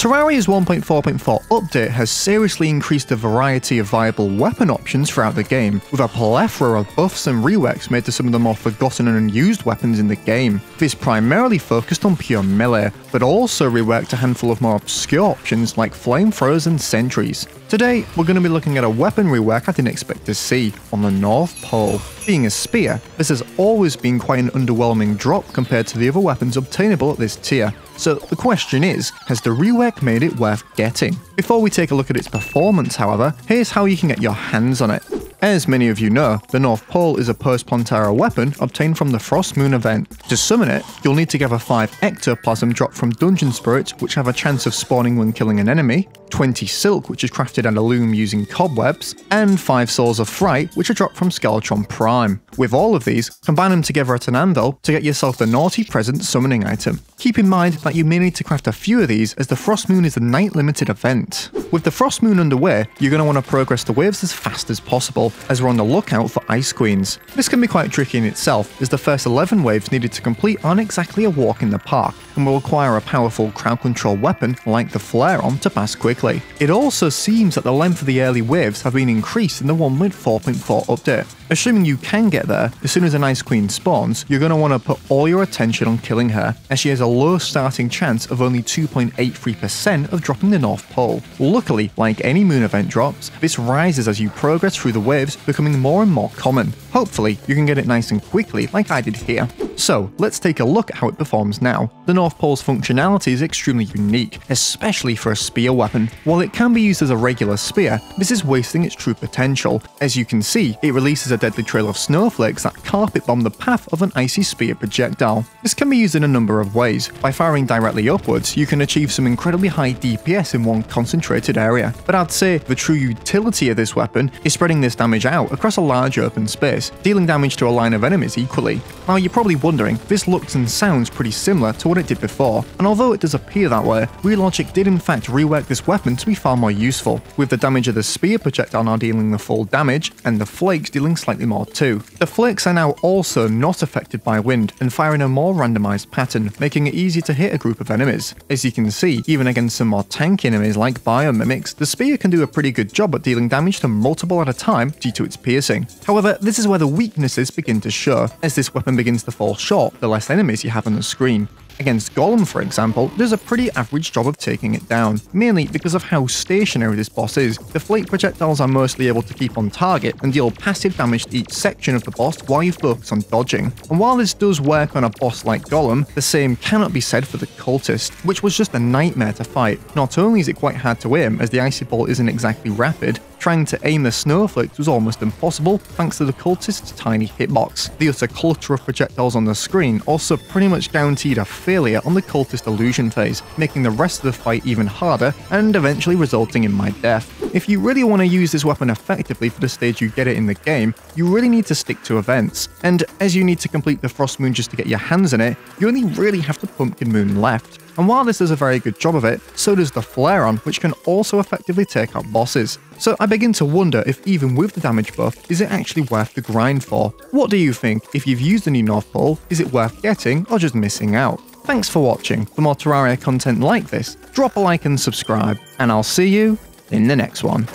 Terraria's 1.4.4 update has seriously increased the variety of viable weapon options throughout the game, with a plethora of buffs and reworks made to some of the more forgotten and unused weapons in the game. This primarily focused on pure melee, but also reworked a handful of more obscure options like flamethrowers and sentries. Today, we're going to be looking at a weapon rework I didn't expect to see on the North Pole. Being a spear, this has always been quite an underwhelming drop compared to the other weapons obtainable at this tier. So the question is, has the rework made it worth getting? Before we take a look at its performance, however, here's how you can get your hands on it. As many of you know, the North Pole is a post-Plethora weapon obtained from the Frost Moon event. To summon it, you'll need to gather 5 ectoplasm dropped from dungeon spirits which have a chance of spawning when killing an enemy, 20 silk which is crafted at a loom using cobwebs, and 5 souls of fright which are dropped from Skeletron Prime. With all of these, combine them together at an anvil to get yourself the Naughty Present summoning item. Keep in mind that you may need to craft a few of these as the Frost Moon is a night limited event. With the Frost Moon underway, you're going to want to progress the waves as fast as possible, as we're on the lookout for Ice Queens. This can be quite tricky in itself, as the first 11 waves needed to complete aren't exactly a walk in the park, and will require a powerful crowd control weapon like the Flare-On to pass quickly. It also seems that the length of the early waves have been increased in the 1.4.4 update. Assuming you can get there, as soon as an Ice Queen spawns, you're going to want to put all your attention on killing her, as she has a low starting chance of only 2.83% of dropping the North Pole. Luckily, like any moon event drops, this rises as you progress through the waves, becoming more and more common. Hopefully, you can get it nice and quickly like I did here. So, let's take a look at how it performs now. The North Pole's functionality is extremely unique, especially for a spear weapon. While it can be used as a regular spear, this is wasting its true potential. As you can see, it releases a deadly trail of snowflakes that carpet bomb the path of an icy spear projectile. This can be used in a number of ways. By firing directly upwards, you can achieve some incredibly high DPS in one concentrated area. But I'd say the true utility of this weapon is spreading this damage out across a large open space, dealing damage to a line of enemies equally. Now you're probably wondering, this looks and sounds pretty similar to what it did before, and although it does appear that way, Relogic did in fact rework this weapon to be far more useful, with the damage of the spear projectile now dealing the full damage, and the flakes dealing slightly more too. The flakes are now also not affected by wind, and fire in a more randomized pattern, making it easier to hit a group of enemies. As you can see, even against some more tanky enemies like biomimics, the spear can do a pretty good job at dealing damage to multiple at a time due to its piercing. However, this is where the weaknesses begin to show, as this weapon begins to fall short the less enemies you have on the screen. Against Golem, for example, does a pretty average job of taking it down, mainly because of how stationary this boss is. The flake projectiles are mostly able to keep on target and deal passive damage to each section of the boss while you focus on dodging. And while this does work on a boss like Golem, the same cannot be said for the Cultist, which was just a nightmare to fight. Not only is it quite hard to aim, as the icy ball isn't exactly rapid, trying to aim the snowflakes was almost impossible thanks to the Cultist's tiny hitbox. The utter clutter of projectiles on the screen also pretty much guaranteed a failure on the Cultist illusion phase, making the rest of the fight even harder and eventually resulting in my death. If you really want to use this weapon effectively for the stage you get it in the game, you really need to stick to events, and as you need to complete the Frost Moon just to get your hands on it, you only really have the Pumpkin Moon left. And while this does a very good job of it, so does the Flare-On, which can also effectively take out bosses. So I begin to wonder if even with the damage buff, is it actually worth the grind for? What do you think? If you've used the new North Pole, is it worth getting or just missing out? Thanks for watching. For more Terraria content like this, drop a like and subscribe, and I'll see you in the next one.